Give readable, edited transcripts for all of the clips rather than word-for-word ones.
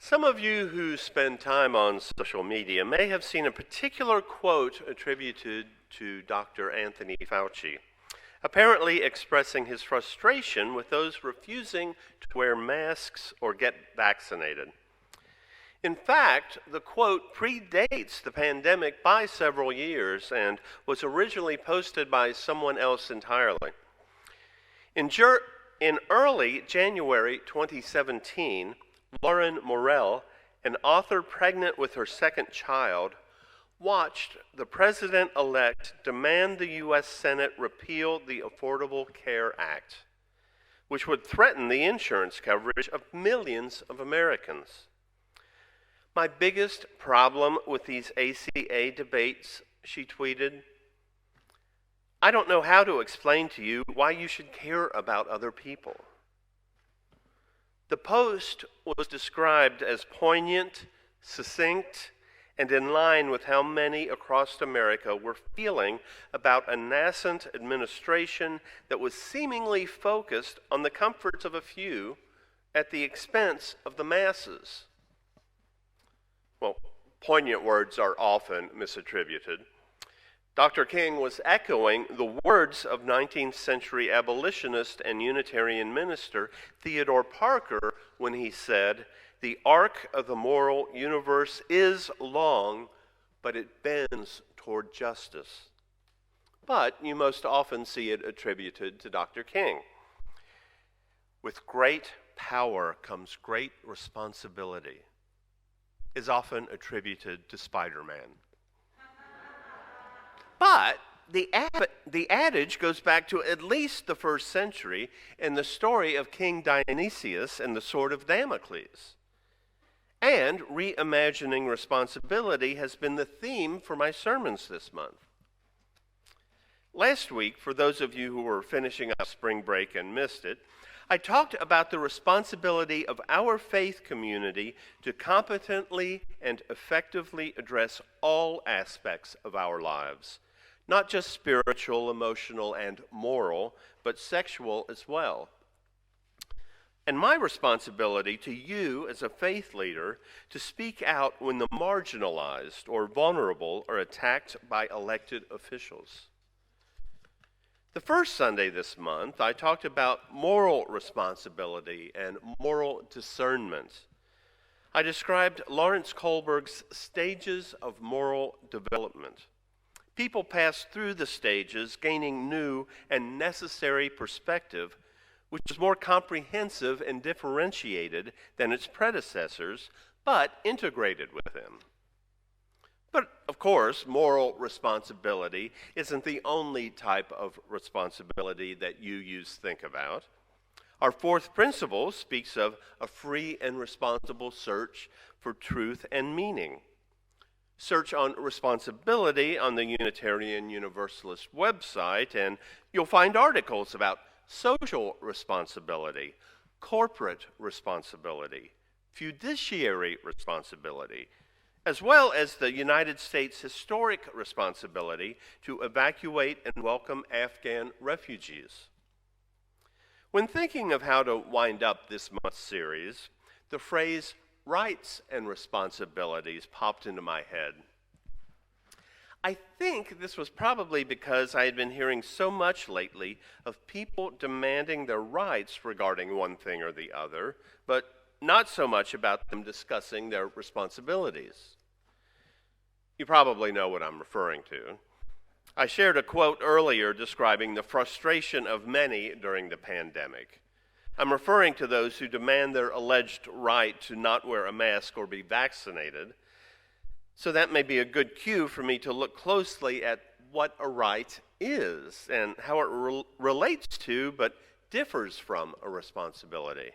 Some of you who spend time on social media may have seen a particular quote attributed to Dr. Anthony Fauci, apparently expressing his frustration with those refusing to wear masks or get vaccinated. In fact, the quote predates the pandemic by several years and was originally posted by someone else entirely. In early January 2017, Lauren Morell, an author pregnant with her second child, watched the president-elect demand the U.S. Senate repeal the Affordable Care Act, which would threaten the insurance coverage of millions of Americans. My biggest problem with these ACA debates, she tweeted, I don't know how to explain to you why you should care about other people. The post was described as poignant, succinct, and in line with how many across America were feeling about a nascent administration that was seemingly focused on the comforts of a few at the expense of the masses. Well, poignant words are often misattributed. Dr. King was echoing the words of 19th century abolitionist and Unitarian minister Theodore Parker when he said, "The arc of the moral universe is long, but it bends toward justice." But you most often see it attributed to Dr. King. With great power comes great responsibility is often attributed to Spider-Man. But the adage goes back to at least the 1st century in the story of King Dionysius and the sword of Damocles. And reimagining responsibility has been the theme for my sermons this month. Last week, for those of you who were finishing up spring break and missed it, I talked about the responsibility of our faith community to competently and effectively address all aspects of our lives. Not just spiritual, emotional, and moral, but sexual as well. And my responsibility to you as a faith leader to speak out when the marginalized or vulnerable are attacked by elected officials. The first Sunday this month, I talked about moral responsibility and moral discernment. I described Lawrence Kohlberg's stages of moral development. People pass through the stages, gaining new and necessary perspective, which is more comprehensive and differentiated than its predecessors, but integrated with them. But, of course, moral responsibility isn't the only type of responsibility that you think about. Our 4th principle speaks of a free and responsible search for truth and meaning. Search on responsibility on the Unitarian Universalist website, and you'll find articles about social responsibility, corporate responsibility, fiduciary responsibility, as well as the United States historic responsibility to evacuate and welcome Afghan refugees. When thinking of how to wind up this month's series, the phrase rights and responsibilities popped into my head. I think this was probably because I had been hearing so much lately of people demanding their rights regarding one thing or the other, but not so much about them discussing their responsibilities. You probably know what I'm referring to. I shared a quote earlier describing the frustration of many during the pandemic. I'm referring to those who demand their alleged right to not wear a mask or be vaccinated. So that may be a good cue for me to look closely at what a right is and how it relates to but differs from a responsibility.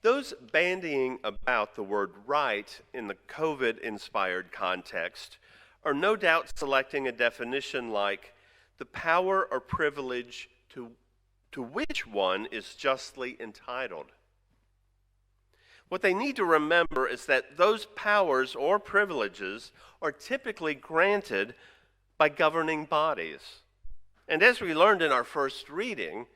Those bandying about the word right in the COVID-inspired context are no doubt selecting a definition like the power or privilege to which one is justly entitled. What they need to remember is that those powers or privileges are typically granted by governing bodies. And as we learned in our first reading,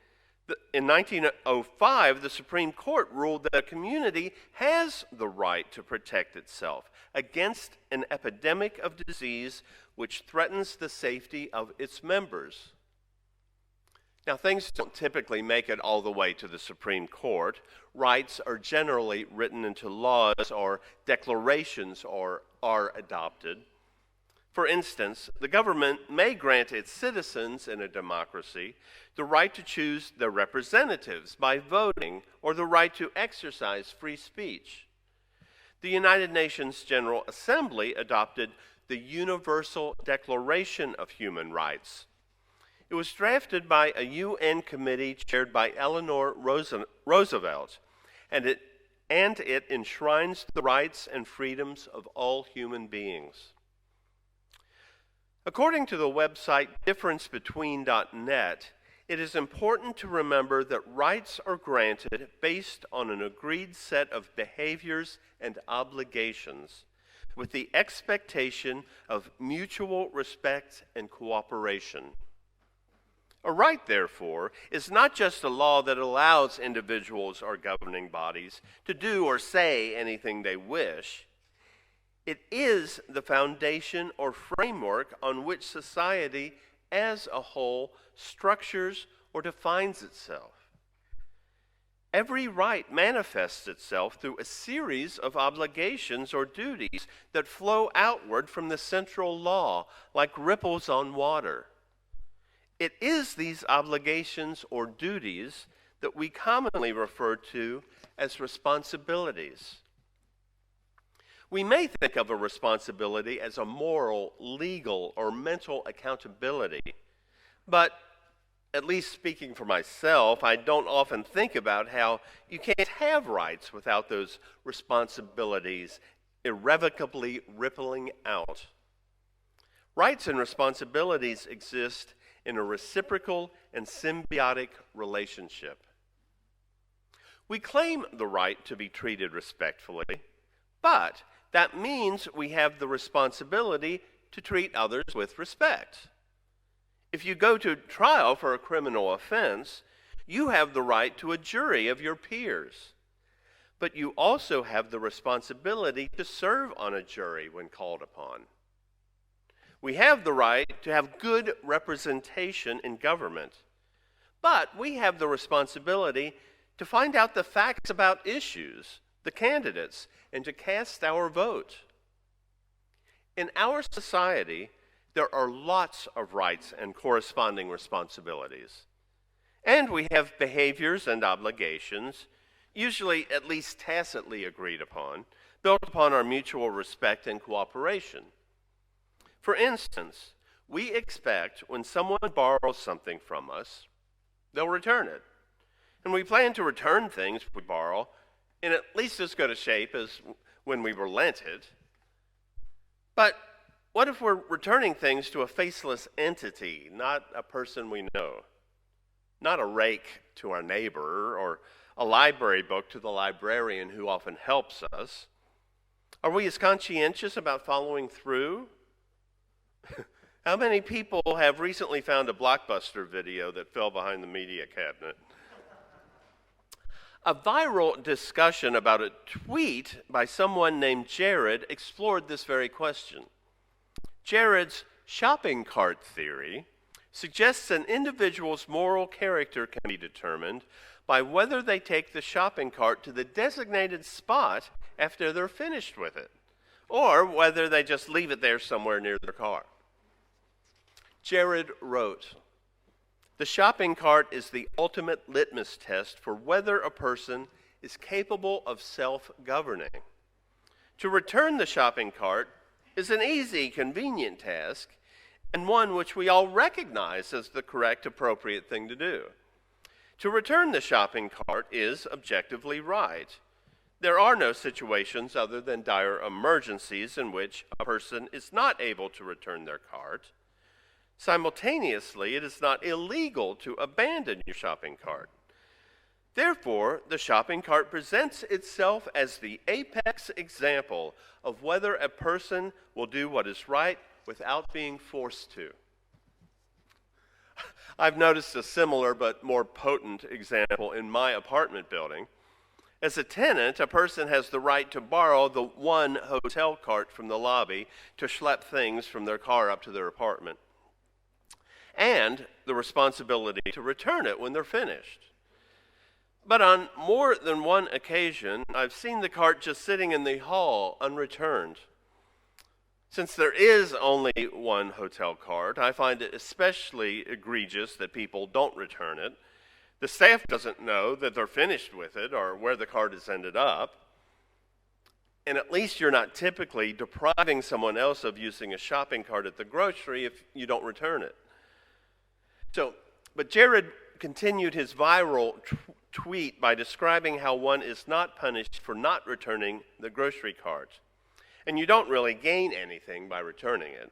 In 1905, the Supreme Court ruled that a community has the right to protect itself against an epidemic of disease which threatens the safety of its members. Now, things don't typically make it all the way to the Supreme Court. Rights are generally written into laws or declarations or are adopted. For instance, the government may grant its citizens in a democracy the right to choose their representatives by voting or the right to exercise free speech. The United Nations General Assembly adopted the Universal Declaration of Human Rights. It was drafted by a UN committee chaired by Eleanor Roosevelt, and it enshrines the rights and freedoms of all human beings. According to the website differencebetween.net, it is important to remember that rights are granted based on an agreed set of behaviors and obligations, with the expectation of mutual respect and cooperation. A right, therefore, is not just a law that allows individuals or governing bodies to do or say anything they wish. It is the foundation or framework on which society as a whole structures or defines itself. Every right manifests itself through a series of obligations or duties that flow outward from the central law like ripples on water. It is these obligations or duties that we commonly refer to as responsibilities. We may think of a responsibility as a moral, legal, or mental accountability, but at least speaking for myself, I don't often think about how you can't have rights without those responsibilities irrevocably rippling out. Rights and responsibilities exist in a reciprocal and symbiotic relationship. We claim the right to be treated respectfully, but that means we have the responsibility to treat others with respect. If you go to trial for a criminal offense, you have the right to a jury of your peers, but you also have the responsibility to serve on a jury when called upon. We have the right to have good representation in government, but we have the responsibility to find out the facts about issues, the candidates, and to cast our vote. In our society, there are lots of rights and corresponding responsibilities. And we have behaviors and obligations, usually at least tacitly agreed upon, built upon our mutual respect and cooperation. For instance, we expect when someone borrows something from us, they'll return it. And we plan to return things we borrow in at least as good a shape as when we were lent it. But what if we're returning things to a faceless entity, not a person we know? Not a rake to our neighbor or a library book to the librarian who often helps us. Are we as conscientious about following through? How many people have recently found a Blockbuster video that fell behind the media cabinet? A viral discussion about a tweet by someone named Jared explored this very question. Jared's shopping cart theory suggests an individual's moral character can be determined by whether they take the shopping cart to the designated spot after they're finished with it, or whether they just leave it there somewhere near their car. Jared wrote, "The shopping cart is the ultimate litmus test for whether a person is capable of self-governing. To return the shopping cart is an easy, convenient task, and one which we all recognize as the correct, appropriate thing to do. To return the shopping cart is objectively right. There are no situations other than dire emergencies in which a person is not able to return their cart. Simultaneously, it is not illegal to abandon your shopping cart. Therefore, the shopping cart presents itself as the apex example of whether a person will do what is right without being forced to." I've noticed a similar but more potent example in my apartment building. As a tenant, a person has the right to borrow the one hotel cart from the lobby to schlep things from their car up to their apartment, and the responsibility to return it when they're finished. But on more than one occasion, I've seen the cart just sitting in the hall unreturned. Since there is only one hotel cart, I find it especially egregious that people don't return it. The staff doesn't know that they're finished with it or where the cart has ended up. And at least you're not typically depriving someone else of using a shopping cart at the grocery if you don't return it. But Jared continued his viral tweet by describing how one is not punished for not returning the grocery cart. And you don't really gain anything by returning it.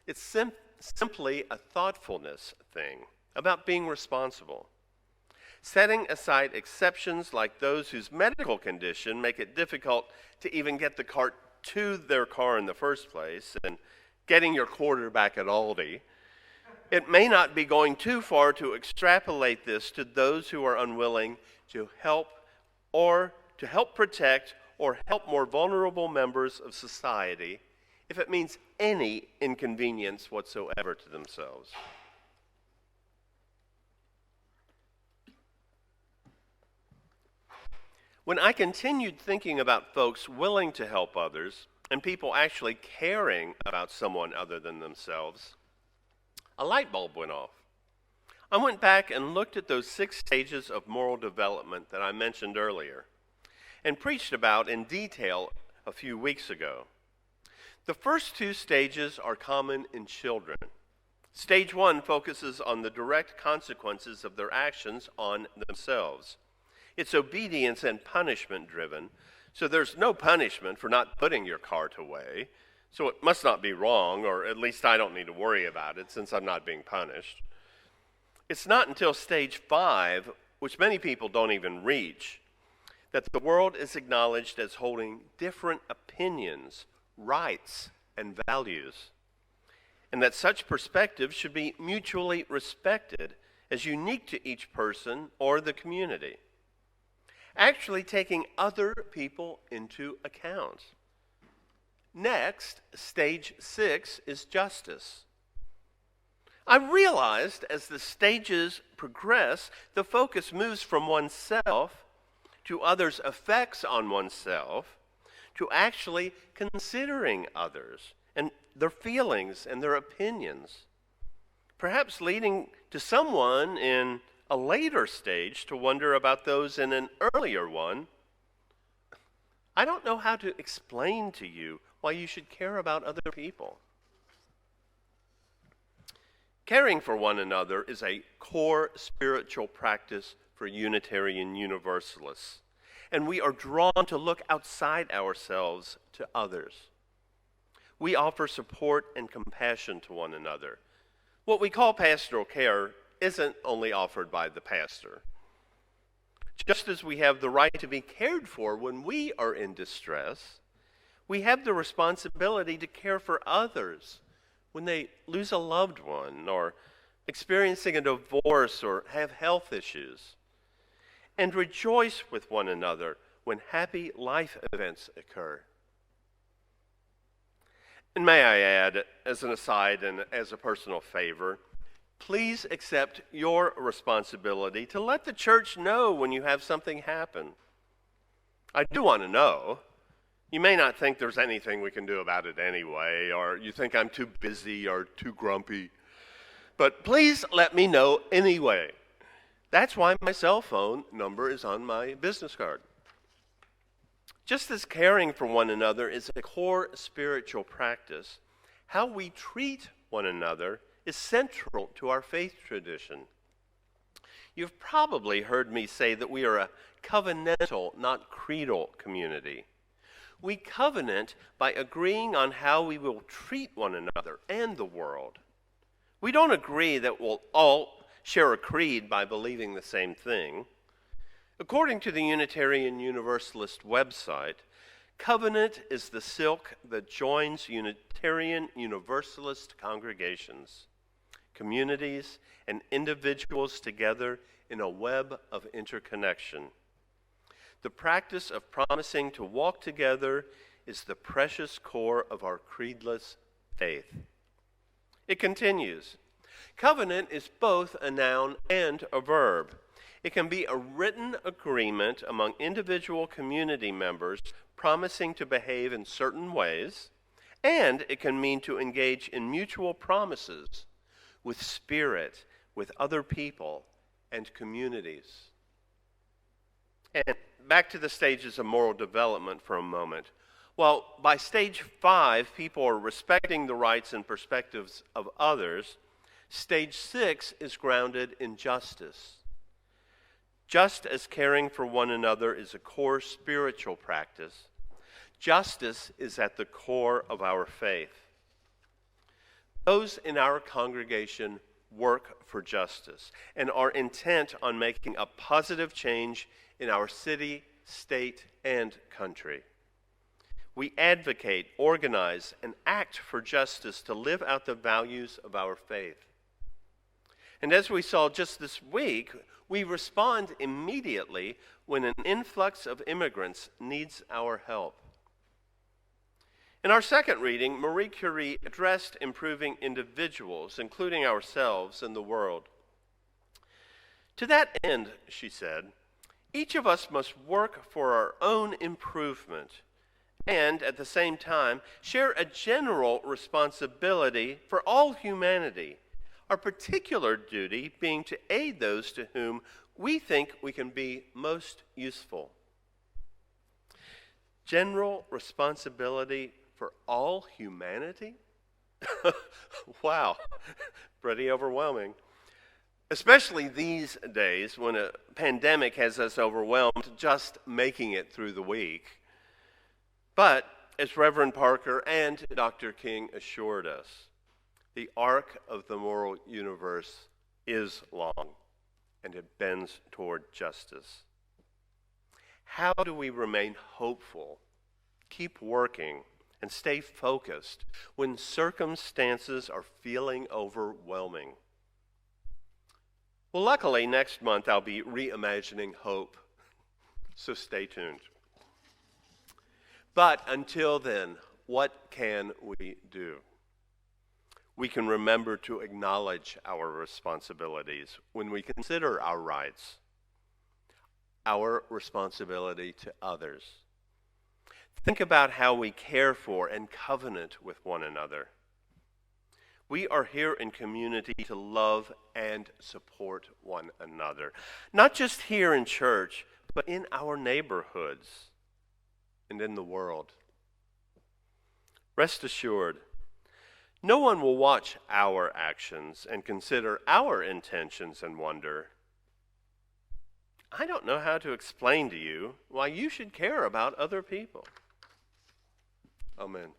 It's simply a thoughtfulness thing about being responsible. Setting aside exceptions like those whose medical condition make it difficult to even get the cart to their car in the first place, and getting your quarter back at Aldi, it may not be going too far to extrapolate this to those who are unwilling to help protect or help more vulnerable members of society, if it means any inconvenience whatsoever to themselves. When I continued thinking about folks willing to help others and people actually caring about someone other than themselves, a light bulb went off. I went back and looked at those 6 stages of moral development that I mentioned earlier and preached about in detail a few weeks ago. The first 2 stages are common in children. Stage 1 focuses on the direct consequences of their actions on themselves. It's obedience and punishment driven, so there's no punishment for not putting your cart away, so it must not be wrong, or at least I don't need to worry about it since I'm not being punished. It's not until stage 5, which many people don't even reach, that the world is acknowledged as holding different opinions, rights, and values, and that such perspectives should be mutually respected as unique to each person or the community, actually taking other people into account. Next, stage 6 is justice. I realized as the stages progress, the focus moves from oneself to others' effects on oneself, to actually considering others and their feelings and their opinions, perhaps leading to someone in a later stage to wonder about those in an earlier one. I don't know how to explain to you why you should care about other people. Caring for one another is a core spiritual practice for Unitarian Universalists, and we are drawn to look outside ourselves to others. We offer support and compassion to one another. What we call pastoral care isn't only offered by the pastor. Just as we have the right to be cared for when we are in distress, we have the responsibility to care for others when they lose a loved one or experiencing a divorce or have health issues, and rejoice with one another when happy life events occur. And may I add, as an aside and as a personal favor, please accept your responsibility to let the church know when you have something happen. I do want to know. You may not think there's anything we can do about it anyway, or you think I'm too busy or too grumpy. But please let me know anyway. That's why my cell phone number is on my business card. Just as caring for one another is a core spiritual practice, how we treat one another is central to our faith tradition. You've probably heard me say that we are a covenantal, not creedal community. We covenant by agreeing on how we will treat one another and the world. We don't agree that we'll all share a creed by believing the same thing. According to the Unitarian Universalist website, covenant is the silk that joins Unitarian Universalist congregations. communities, and individuals together in a web of interconnection. The practice of promising to walk together is the precious core of our creedless faith. It continues, covenant is both a noun and a verb. It can be a written agreement among individual community members promising to behave in certain ways, and it can mean to engage in mutual promises with spirit, with other people, and communities. And back to the stages of moral development for a moment. Well, by stage 5, people are respecting the rights and perspectives of others. Stage 6 is grounded in justice. Just as caring for one another is a core spiritual practice, justice is at the core of our faith. Those in our congregation work for justice and are intent on making a positive change in our city, state, and country. We advocate, organize, and act for justice to live out the values of our faith. And as we saw just this week, we respond immediately when an influx of immigrants needs our help. In our second reading, Marie Curie addressed improving individuals, including ourselves and the world. To that end, she said, each of us must work for our own improvement and, at the same time, share a general responsibility for all humanity, our particular duty being to aid those to whom we think we can be most useful. General responsibility for all humanity? Wow, pretty overwhelming. Especially these days when a pandemic has us overwhelmed just making it through the week. But, as Reverend Parker and Dr. King assured us, the arc of the moral universe is long, and it bends toward justice. How do we remain hopeful, keep working, and stay focused when circumstances are feeling overwhelming? Well, luckily, next month I'll be reimagining hope, so stay tuned. But until then, what can we do? We can remember to acknowledge our responsibilities when we consider our rights, our responsibility to others. Think about how we care for and covenant with one another. We are here in community to love and support one another, not just here in church, but in our neighborhoods and in the world. Rest assured, no one will watch our actions and consider our intentions and wonder, I don't know how to explain to you why you should care about other people. Amen.